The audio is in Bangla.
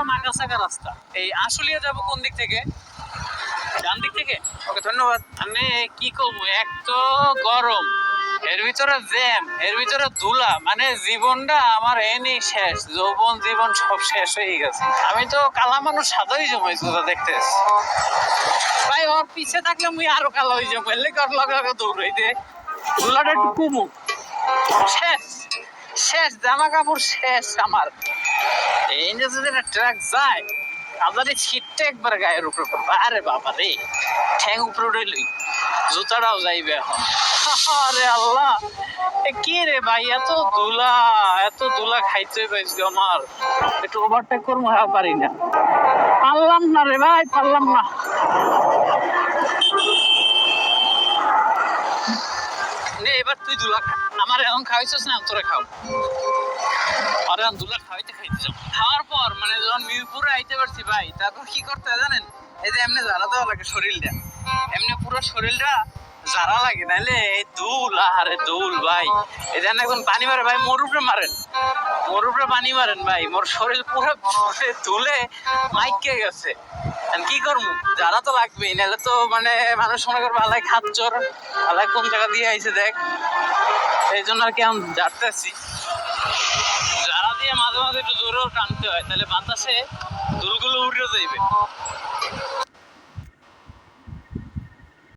মাকাসাকা রাস্তা। এই আশুলিয়া যাব কোন দিক থেকে? ডান দিক থেকে? ওকে ধন্যবাদ। মানে কি করবো, এক তো গরম, এর ভিতরে জ্যাম, এর ভিতরে ধুলা, মানে জীবনটা আমার এনি শেষ, যৌবন জীবন সব শেষ হয়ে গেছে। আমি তো কালা মানুষ সাদাই জমাইছি দেখতে ভাই, ওর পিছে থাকলে মুই আরো কালো হয়ে যাবো, এলে কর লগে লগে দৌড়াইতে ধুলাটা একটু কমু। শেষ শেষ, জামা কাপড় শেষ আমার। এই যে যদি ট্রাক যায় আপনার ছিটটা একবার গায়ের উপরে পড়বে, আরে বাবা রে, ঠ্যাং উপরে উঠে লই, জুতাটাও যাইবে এখন। আরে আল্লাহ, কি রে ভাই, এত ধুলা খাইতে পাইছি আমার। একটু ওভারটেক করবো, পারি না, পারলাম না রে ভাই, পারলাম না। এবার তুই ধুলা খা, আমার এখন খাওয়াইছিস না, তোরা খাও। আর এখন ধুলা খাওয়াইতে যাও। খাওয়ার পর মানে যখন মিরপুরে আইতে পারছি ভাই, তারপর কি করতে হয় জানেন? এই যে এমনি ঝাড়া দেওয়া লাগে শরীরটা, এমনি পুরো শরীরটা ঝাড়া লাগে, নাহলে এই ধুল, আরে ধুল ভাই। এই যেন এখন পানি মারে ভাই, মোর উপরে মারেন, মোর উপরে পানি মারেন ভাই, মোর শরীর পুরো ধুলে মাইকে গেছে। কি করবো, যারা তো লাগবেই, নাহলে তো মানে মানুষ মনে করবো আলাই খাচ্চর, আলাই কোন জায়গা দিয়ে আইছে দেখ। এই জন্য আর কি আমি জানতেছি, যারা দিয়ে মাঝে মাঝে একটু জোরেও টানতে হয়, তাহলে বাতাসে ধুলগুলো উড়ে যাইবে।